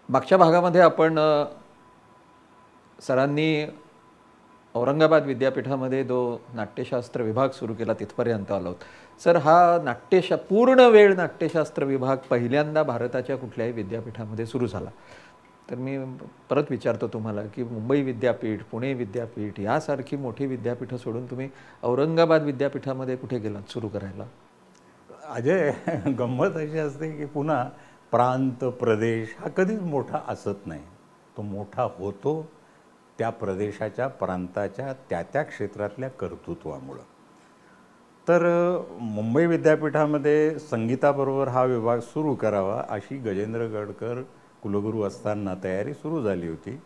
मागच्या भागामध्ये आपण सरांनी औरंगाबाद विद्यापीठामध्ये जो नाट्यशास्त्र विभाग सुरू केला तिथपर्यंत आलो आहोत. सर, हा पूर्ण वेळ नाट्यशास्त्र विभाग पहिल्यांदा भारताच्या कुठल्याही विद्यापीठामध्ये सुरू झाला. तर मी परत विचारतो तुम्हाला की मुंबई विद्यापीठ, पुणे विद्यापीठ यासारखी मोठी विद्यापीठं सोडून तुम्ही औरंगाबाद विद्यापीठामध्ये कुठे गेलात सुरू करायला? अजय, गंमत अशी असते की पुन्हा प्रांत प्रदेश हा कधीच मोठा असत नाही. तो मोठा होतो त्या प्रदेशाच्या प्रांताच्या त्या क्षेत्रातल्या कर्तृत्वामुळं. तर मुंबई विद्यापीठामध्ये संगीताबरोबर हा विभाग सुरू करावा अशी गजेंद्र गडकर कुलगुरू असताना तयारी सुरू झाली होती.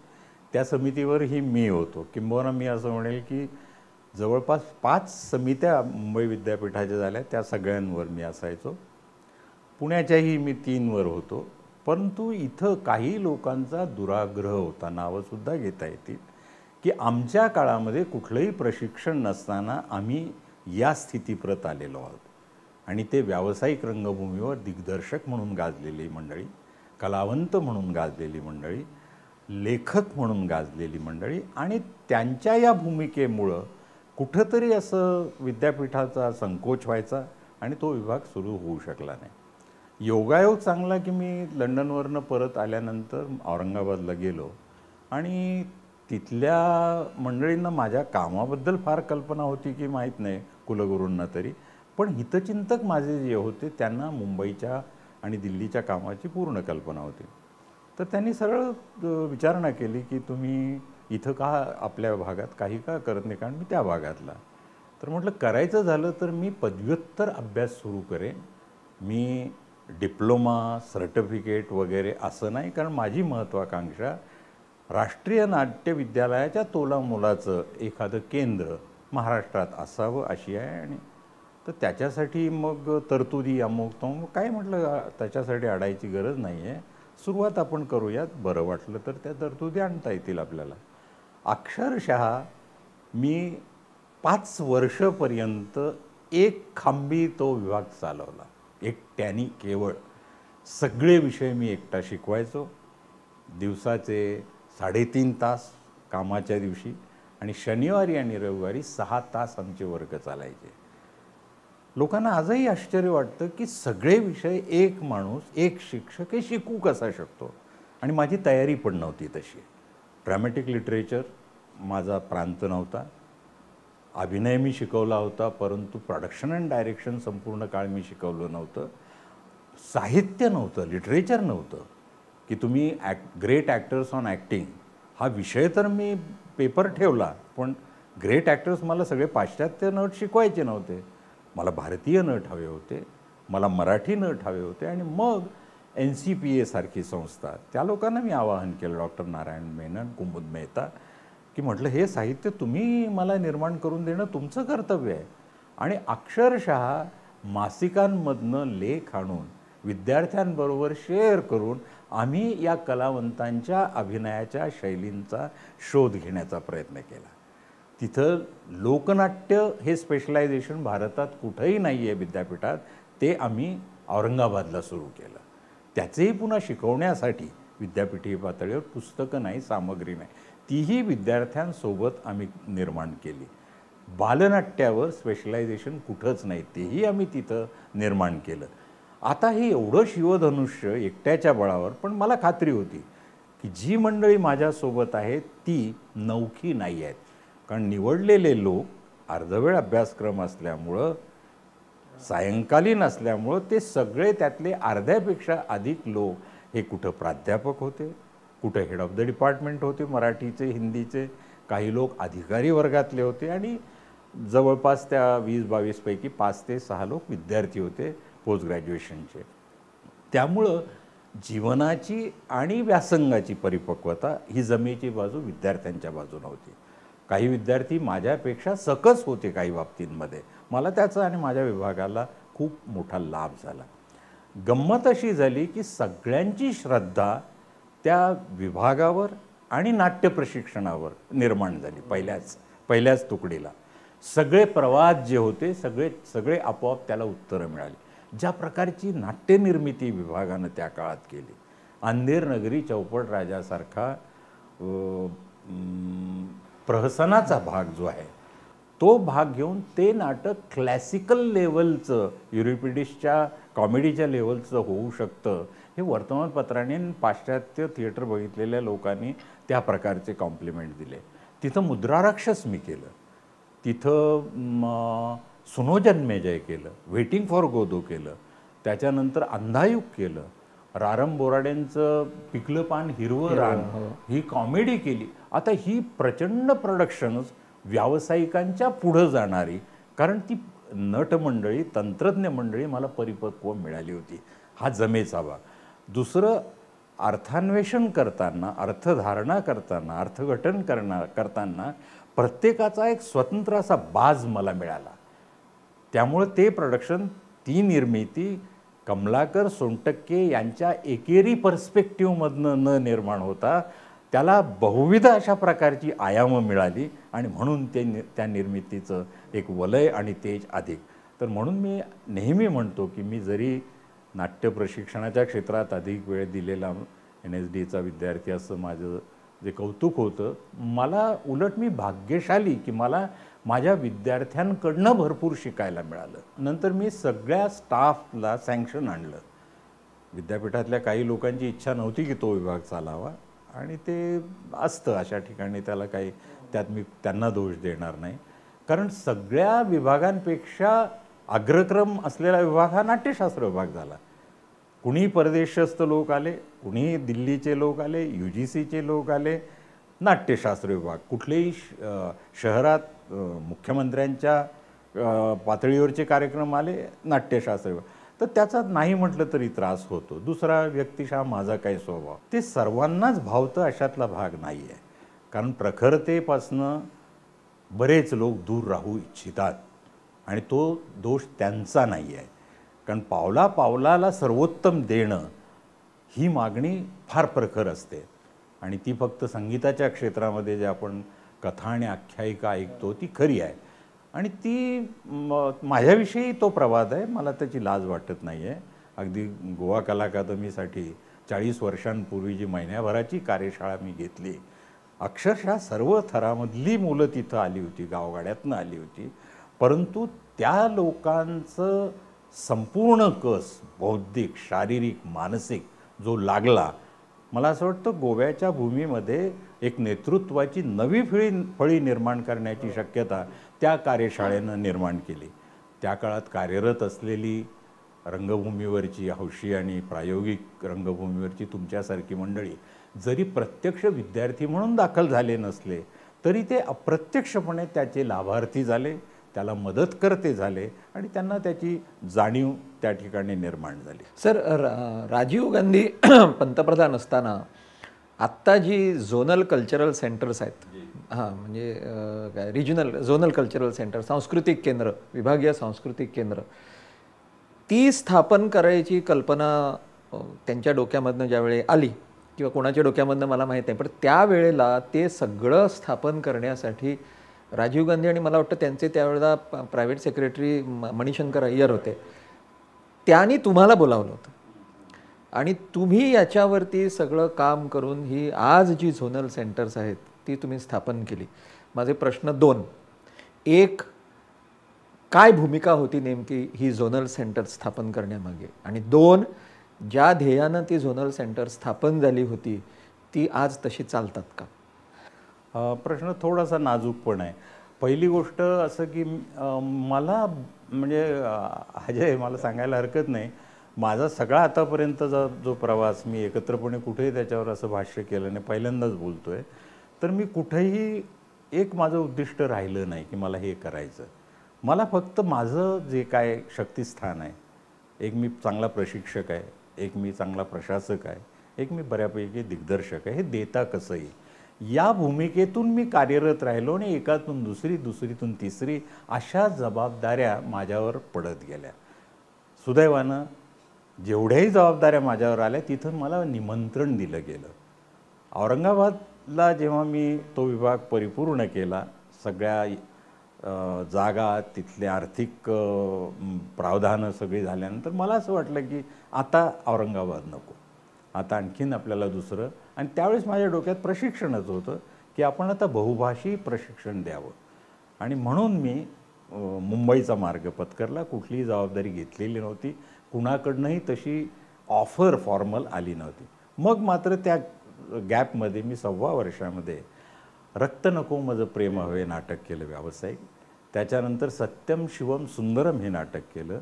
त्या समितीवरही मी होतो. किंबहुना मी असं म्हणेल की जवळपास 5 समित्या मुंबई विद्यापीठाच्या झाल्या, त्या सगळ्यांवर मी असायचो. पुण्याच्याही मी 3 वर होतो. परंतु इथं काही लोकांचा दुराग्रह होता, नावंसुद्धा घेता येतील, की आमच्या काळामध्ये कुठलंही प्रशिक्षण नसताना आम्ही या स्थितीप्रत आलेलो आहोत. आणि ते व्यावसायिक रंगभूमीवर दिग्दर्शक म्हणून गाजलेली मंडळी, कलावंत म्हणून गाजलेली मंडळी, लेखक म्हणून गाजलेली मंडळी, आणि त्यांच्या या भूमिकेमुळं कुठंतरी असं विद्यापीठाचा संकोच व्हायचा आणि तो विभाग सुरू होऊ शकला नाही. योगायोग चांगला की मी लंडनवरनं परत आल्यानंतर औरंगाबादला गेलो आणि तिथल्या मंडळींना माझ्या कामाबद्दल फार कल्पना होती की माहीत नाही, कुलगुरूंना तरी, पण हितचिंतक माझे जे होते त्यांना मुंबईच्या आणि दिल्लीच्या कामाची पूर्ण कल्पना होती. तर त्यांनी सरळ विचारणा केली की तुम्ही इथं का आपल्या भागात काही का करत नाही, कारण मी त्या भागातला. तर म्हटलं करायचं झालं तर मी पदव्युत्तर अभ्यास सुरू करेन, मी डिप्लोमा सर्टिफिकेट वगैरे असं नाही, कारण माझी महत्त्वाकांक्षा राष्ट्रीय नाट्य विद्यालयाच्या तोलामोलाचं एखादं केंद्र महाराष्ट्रात असावं अशी आहे. आणि तर त्याच्यासाठी मग तरतुदी अमुक तमुक काय, म्हटलं त्याच्यासाठी अडायची गरज नाही आहे, सुरुवात आपण करूयात, बरं वाटलं तर त्या तरतुदी आणता येतील आपल्याला. अक्षरशः मी 5 वर्षपर्यंत एक खांबी तो विभाग चालवला, एकट्याने केवळ. सगळे विषय मी एकटा शिकवायचो, दिवसाचे 3.5 तास कामाच्या दिवशी, आणि शनिवारी आणि रविवारी 6 तास आमचे वर्ग चालायचे. लोकांना आजही आश्चर्य वाटतं की सगळे विषय एक माणूस, एक शिक्षक हे शिकू कसा शकतो. आणि माझी तयारी पण नव्हती तशी. ड्रॅमॅटिक लिटरेचर माझा प्रांत नव्हता, अभिनय मी शिकवला होता, परंतु प्रोडक्शन अँड डायरेक्शन संपूर्ण काळ मी शिकवलं नव्हतं. साहित्य नव्हतं, लिटरेचर नव्हतं, की तुम्ही ग्रेट ॲक्टर्स ऑन ॲक्टिंग हा विषय तर मी पेपर ठेवला, पण ग्रेट ॲक्टर्स मला सगळे पाश्चात्य नट शिकवायचे नव्हते. मला भारतीय नट हवे होते, मला मराठी नट हवे होते. आणि मग NCPA सारखी संस्था, त्या लोकांना मी आवाहन केलं, डॉक्टर नारायण मेनन, कुमुद मेहता, की म्हटलं हे साहित्य तुम्ही मला निर्माण करून देणं तुमचं कर्तव्य आहे. आणि अक्षरशः मासिकांमधनं लेख आणून विद्यार्थ्यांबरोबर शेअर करून आम्ही या कलावंतांच्या अभिनयाच्या शैलींचा शोध घेण्याचा प्रयत्न केला. तिथं लोकनाट्य हे स्पेशलायझेशन भारतात कुठंही नाही आहे विद्यापीठात, ते आम्ही औरंगाबादला सुरू केलं. त्याचेही पुन्हा शिकवण्यासाठी विद्यापीठी पातळीवर पुस्तकं नाही, सामग्री नाही, तीही विद्यार्थ्यांसोबत आम्ही निर्माण केली. बालनाट्यावर स्पेशलायझेशन कुठंच नाही, तेही आम्ही तिथं निर्माण केलं. आता हे एवढं शिवधनुष्य एकट्याच्या बळावर, पण मला खात्री होती की जी मंडळी माझ्यासोबत आहेत ती नवखी नाही आहेत. कारण निवडलेले लोक अर्धवेळ अभ्यासक्रम असल्यामुळं, सायंकालीन असल्यामुळं, ते सगळे त्यातले अर्ध्यापेक्षा अधिक लोक हे कुठं प्राध्यापक होते, कुठं हेड ऑफ द डिपार्टमेंट होते मराठीचे, हिंदीचे, काही लोक अधिकारी वर्गातले होते, आणि जवळपास त्या 20-22 पैकी 5 ते 6 लोक विद्यार्थी होते पोस्ट ग्रॅज्युएशनचे. त्यामुळं जीवनाची आणि व्यासंगाची परिपक्वता ही जमेची बाजू विद्यार्थ्यांच्या बाजूने होती. काही विद्यार्थी माझ्यापेक्षा सकस होते काही बाबतींमध्ये. मला त्याचा आणि माझ्या विभागाला खूप मोठा लाभ झाला. गंमत अशी झाली की सगळ्यांची श्रद्धा त्या विभागावर आणि नाट्य प्रशिक्षणावर निर्माण झाली. पहिल्याच तुकडीला सगळे प्रवाद जे होते सगळे आपोआप त्याला उत्तरं मिळाली. ज्या प्रकारची नाट्यनिर्मिती विभागानं त्या काळात केली, अंधेर नगरी चौपट राजासारखा प्रहसनाचा भाग जो आहे तो भाग घेऊन ते नाटक क्लासिकल लेवलचं युरिपिडिसच्या कॉमेडीच्या लेवलचं होऊ शकतं हे वर्तमानपत्रांनी पाश्चात्य थिएटर बघितलेल्या लोकांनी त्या प्रकारचे कॉम्प्लिमेंट दिले. तिथं मुद्राराक्षस मी केलं, तिथं सुनोजन्मेजय केलं, वेटिंग फॉर गोदो केलं, त्याच्यानंतर अंधायुक केलं, रारम बोराडेंचं पिकलं पान हिरवं रान ही कॉमेडी केली. आता ही प्रचंड प्रोडक्शन्स व्यावसायिकांच्या पुढं जाणारी, कारण ती नटमंडळी तंत्रज्ञ मंडळी मला परिपक्व मिळाली होती. हा जमेचा भाग. दुसरं, अर्थान्वेषण करताना, अर्थधारणा करताना, अर्थघटन करताना प्रत्येकाचा एक स्वतंत्र असा बाज मला मिळाला. त्यामुळे ते प्रोडक्शन, ती निर्मिती कमलाकर सोनटक्के यांच्या एकेरी पर्स्पेक्टिव्हमधनं न निर्माण होता त्याला बहुविध अशा प्रकारची आयामं मिळाली आणि म्हणून त्या निर्मितीचं एक वलय आणि तेज अधिक. तर म्हणून मी नेहमी म्हणतो की मी जरी नाट्य प्रशिक्षणाच्या क्षेत्रात अधिक वेळ दिलेला NSDचा विद्यार्थी असं माझं जे कौतुक होतं, मला उलट मी भाग्यशाली की मला माझ्या विद्यार्थ्यांकडनं भरपूर शिकायला मिळालं. नंतर मी सगळ्या स्टाफला सँक्शन आणलं. विद्यापीठातल्या काही लोकांची इच्छा नव्हती की तो विभाग चालावा आणि ते असतं अशा ठिकाणी, त्याला काही त्यात मी त्यांना दोष देणार नाही. कारण सगळ्या विभागांपेक्षा अग्रक्रम असलेला विभाग हा नाट्यशास्त्र विभाग झाला. कुणी परदेशस्थ लोक आले, कुणी दिल्लीचे लोक आले, UGCचे लोक आले, नाट्यशास्त्र विभाग. कुठलेही शहरात मुख्यमंत्र्यांच्या पातळीवरचे कार्यक्रम आले, नाट्यशास्त्र विभाग. तर त्याचा नाही म्हटलं तरी त्रास होतो. दुसरा, व्यक्तिशः माझा काही स्वभाव ते सर्वांनाच भावतं अशातला भाग नाही आहे. कारण प्रखरतेपासनं बरेच लोक दूर राहू इच्छितात आणि तो दोष त्यांचा नाही आहे. कारण पावला पावलाला सर्वोत्तम देणं ही मागणी फार प्रखर असते आणि ती फक्त संगीताच्या क्षेत्रामध्ये जे आपण कथा आणि आख्यायिका ऐकतो ती खरी आहे आणि ती माझ्याविषयी तो प्रवाद आहे, मला त्याची लाज वाटत नाही आहे. अगदी गोवा कला अकादमीसाठी 40 वर्षांपूर्वी जी महिन्याभराची कार्यशाळा मी घेतली, अक्षरशः सर्व थरामधली मुलं तिथं आली होती, गावगाड्यातनं आली होती. परंतु त्या लोकांचं संपूर्ण कस बौद्धिक, शारीरिक, मानसिक जो लागला, मला असं वाटतं गोव्याच्या भूमीमध्ये एक नेतृत्वाची नवी फळी निर्माण करण्याची शक्यता त्या कार्यशाळेनं निर्माण केली. त्या काळात कार्यरत असलेली रंगभूमीवरची हौशी आणि प्रायोगिक रंगभूमीवरची तुमच्यासारखी मंडळी जरी प्रत्यक्ष विद्यार्थी म्हणून दाखल झाले नसले तरी ते अप्रत्यक्षपणे त्याचे लाभार्थी झाले, त्याला मदत करते झाले आणि त्यांना त्याची जाणीव त्या ठिकाणी निर्माण झाली. सर, राजीव गांधी पंतप्रधान असताना आत्ता जी झोनल कल्चरल सेंटर्स आहेत, हां म्हणजे काय रिजनल झोनल कल्चरल सेंटर, सांस्कृतिक केंद्र, विभागीय सांस्कृतिक केंद्र, ती स्थापन करायची कल्पना त्यांच्या डोक्यामधनं ज्यावेळी आली किंवा कोणाच्या डोक्यामधनं मला माहीत नाही, पण त्यावेळेला ते सगळं स्थापन करण्यासाठी राजीव गांधी आणि मला वाटतं त्यांचे त्यावेळेला प्रायव्हेट सेक्रेटरी मणिशंकर अय्यर होते, त्यांनी तुम्हाला बोलावलं होतं आणि तुम्ही याच्यावरती सगळं काम करून ही आज जी झोनल सेंटर्स आहेत ती तुम्ही स्थापन केली. माझे प्रश्न 2, एक, काय भूमिका होती नेमकी ही झोनल सेंटर स्थापन करण्यामागे, आणि 2, ज्या ध्येयानं ती झोनल सेंटर स्थापन झाली होती ती आज तशी चालतात का? प्रश्न थोडासा नाजूक पण आहे. पहिली गोष्ट असं की मला म्हणजे अजय, मला सांगायला हरकत नाही, माझा सगळा आतापर्यंतचा जो प्रवास, मी एकत्रपणे कुठेही त्याच्यावर असं भाष्य केलं नाही, पहिल्यांदाच बोलतो आहे, तर मी कुठेही एक माझं उद्दिष्ट राहिलं नाही की मला हे करायचं. मला फक्त माझं जे काय शक्तिस्थान आहे, एक मी चांगला प्रशिक्षक आहे, एक मी चांगला प्रशासक आहे, एक मी बऱ्यापैकी दिग्दर्शक आहे, हे देता कसं येईल या भूमिकेतून मी कार्यरत राहिलो आणि एकातून दुसरी, दुसरीतून तिसरी अशा जबाबदाऱ्या माझ्यावर पडत गेल्या. सुदैवानं जेवढ्याही जबाबदाऱ्या माझ्यावर आल्या तिथं मला निमंत्रण दिलं गेलं. औरंगाबादला जेव्हा मी तो विभाग परिपूर्ण केला, सगळ्या जागा, तिथले आर्थिक प्रावधानं सगळी झाल्यानंतर मला असं वाटलं की आता औरंगाबाद नको, आता आणखीन आपल्याला दुसरं. आणि त्यावेळेस माझ्या डोक्यात प्रशिक्षणच होतं की आपण आता बहुभाषी प्रशिक्षण द्यावं. आणि म्हणून मी मुंबईचा मार्ग पत्करला. कुठलीही जबाबदारी घेतलेली नव्हती, कुणाकडनंही तशी ऑफर फॉर्मल आली नव्हती. मग मात्र त्या गॅपमध्ये मी 1.25 वर्षामध्ये रक्त नको माझं प्रेम हवे नाटक केलं व्यावसायिक. त्याच्यानंतर सत्यम शिवम सुंदरम हे नाटक केलं.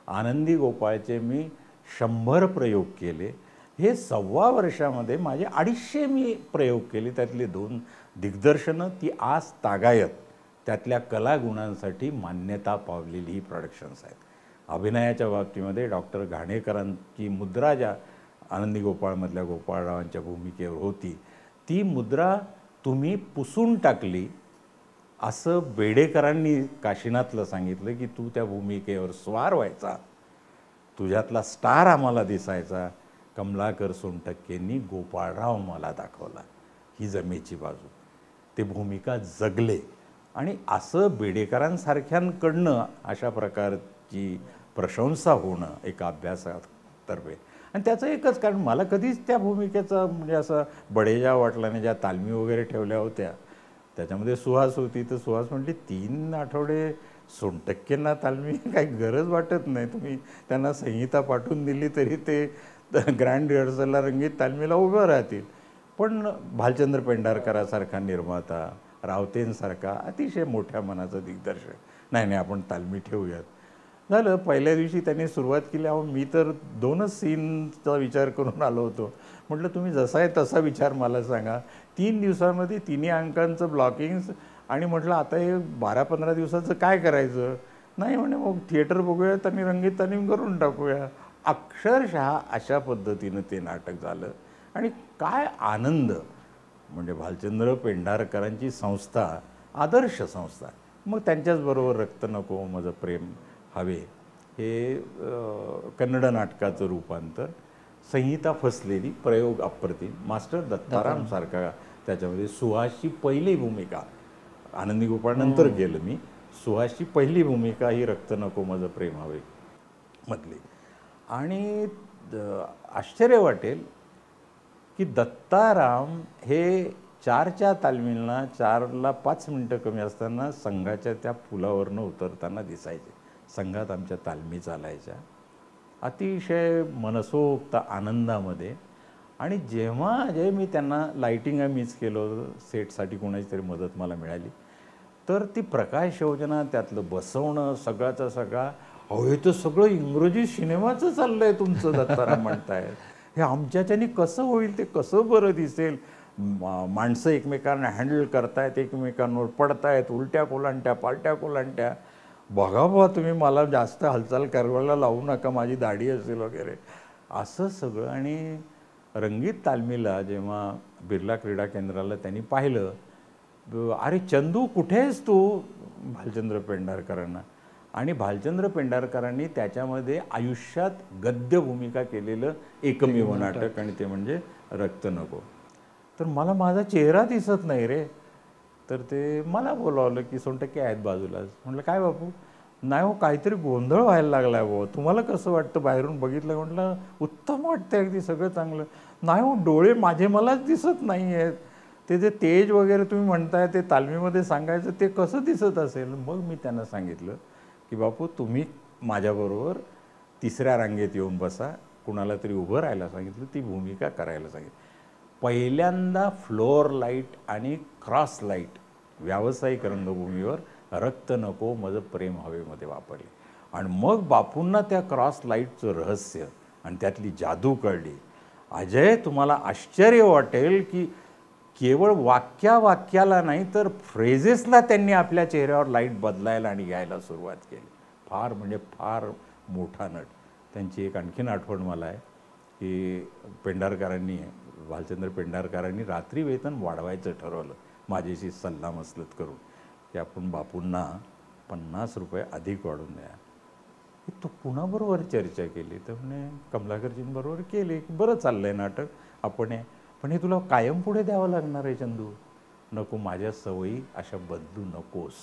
आनंदी गोपाळचे मी 100 प्रयोग केले. हे 1.25 वर्षामध्ये माझे 250 मी प्रयोग केले. त्यातले 2 दिग्दर्शनं, ती आज तागायत त्यातल्या कलागुणांसाठी मान्यता पावलेली ही प्रोडक्शन्स आहेत. अभिनयाच्या बाबतीमध्ये डॉक्टर घाणेकरांची मुद्रा ज्या आनंदी गोपाळमधल्या गोपाळरावांच्या भूमिकेवर होती, ती मुद्रा तुम्ही पुसून टाकली असं बेडेकरांनी काशीनाथला सांगितलं की तू त्या भूमिकेवर स्वार व्हायचा, तुझ्यातला स्टार आम्हाला दिसायचा. कमलाकर सोनटक्केंनी गोपाळराव मला दाखवला, ही जमेची बाजू. ते भूमिका जगले. आणि असं बेडेकरांसारख्यांकडनं अशा प्रकारची प्रशंसा होणं एका अभ्यासातर्फे. आणि त्याचं एकच कारण, मला कधीच त्या भूमिकेचा म्हणजे असा बडेजा वाटला नाही. ज्या तालमी वगैरे ठेवल्या होत्या त्याच्यामध्ये सुहास होती, तर सुहास म्हटली 3 आठवडे सोनटक्केंना तालमी काही गरज वाटत नाही, तुम्ही त्यांना संहिता पाठवून दिली तरी ते ग्रँड रिहर्सलला रंगीत तालमीला उभं राहतील. पण भालचंद्र पेंढारकरासारखा निर्माता, रावतेंसारखा अतिशय मोठ्या मनाचं दिग्दर्शक, नाही आपण तालमी ठेवूयात. झालं. पहिल्या दिवशी त्यांनी सुरुवात केली. अहो मी तर 2च सीनचा विचार करून आलो होतो. म्हटलं तुम्ही जसा आहे तसा विचार मला सांगा. 3 दिवसांमध्ये 3 अंकांचं ब्लॉकिंग्स. आणि म्हटलं आता हे 12-15 दिवसाचं काय करायचं. नाही म्हणे मग थिएटर बघूयात आणि रंगीत तालीम करून टाकूया. अक्षरशः अशा पद्धतीनं ते नाटक झालं. आणि काय आनंद. म्हणजे भालचंद्र पेंढारकरांची संस्था आदर्श संस्था. मग त्यांच्याचबरोबर रक्त नको माझं प्रेम हवे हे कन्नड नाटकाचं रूपांतर, संहिता फसलेली, प्रयोग अप्रतिम, मास्टर दत्ताराम सारखा त्याच्यामध्ये सुहासची पहिली भूमिका. आनंदी गोपाळ नंतर केलं मी. सुहासची पहिली भूमिका ही रक्त नको माझं प्रेम हवे मधली. आणि आश्चर्य वाटेल की दत्ताराम हे 4च्या तालमीला 4ला 5 मिनटं कमी असताना संघाच्या त्या पुलावरनं उतरताना दिसायचे. संघात आमच्या तालमी चालायच्या अतिशय मनसोक्त आनंदामध्ये. आणि जेव्हा मी त्यांना लाईटिंग मीच केलं होतं, सेटसाठी कोणाची तरी मदत मला मिळाली, तर ती प्रकाश योजना त्यातलं बसवणं सगळ्याचा सगळा. अहो हे तर सगळं इंग्रजी सिनेमाचं चाललं आहे तुमचं दत्ताराम म्हणतायत. हे आमच्याच्याने कसं होईल, ते कसं बरं दिसेल. माणसं एकमेकांना हँडल करतायत, एकमेकांवर पडतायत, उलट्या कोलांट्या पालट्या कोलांट्या. बघा बाबा तुम्ही मला जास्त हालचाल करायला लावू नका, माझी दाढी असेल वगैरे असं सगळं. आणि रंगीत तालमीला जेव्हा बिर्ला क्रीडा केंद्राला त्यांनी पाहिलं, अरे चंदू कुठे आहेस तू, भालचंद्र पेंढारकरांना. आणि भालचंद्र पेंढारकरांनी त्याच्यामध्ये आयुष्यात गद्य भूमिका केलेलं एकमेव नाटक, आणि ते म्हणजे रक्त नको. तर मला माझा चेहरा दिसत नाही रे. तर ते मला बोलावलं की सोनटक्के आहेत बाजूलाच. म्हटलं काय बापू. नाही हो काहीतरी गोंधळ व्हायला लागला आहे. तुम्हाला कसं वाटतं बाहेरून बघितलं. म्हटलं उत्तम वाटतं अगदी सगळं चांगलं. नाही हो डोळे माझे मलाच दिसत नाही आहेत. ते जे तेज वगैरे तुम्ही म्हणताय ते तालमीमध्ये सांगायचं ते कसं दिसत असेल. मग मी त्यांना सांगितलं की बापू तुम्ही माझ्याबरोबर 3ऱ्या रांगेत येऊन बसा. कुणाला तरी उभं राहायला सांगितलं, ती भूमिका करायला सांगितलं. पहिल्यांदा फ्लोअर लाईट आणि क्रॉस लाईट व्यावसायिक रंगभूमीवर रक्त नको माझं प्रेम हवेमध्ये वापरले. आणि मग बापूंना त्या क्रॉस लाईटचं रहस्य आणि त्यातली जादू कळली. अजय तुम्हाला आश्चर्य वाटेल की केवळ वाक्याला नाही तर फ्रेजेसला त्यांनी आपल्या चेहऱ्यावर लाईट बदलायला आणि घ्यायला सुरुवात केली. फार म्हणजे फार मोठा नट. त्यांची एक आणखीन आठवण मला आहे की भालचंद्र पेंढारकरांनी रात्री वेतन वाढवायचं ठरवलं माझ्याशी सल्लामसलत करून की आपण बापूंना 50 रुपये अधिक वाढून द्या. तो कुणाबरोबर चर्चा केली तर म्हणे कमलाकरजींबरोबर केली की बरं चाललंय नाटक आपण पण हे तुला कायम पुढे द्यावं लागणार आहे चंदू. नको माझ्या सवयी अशा बदलू नकोस.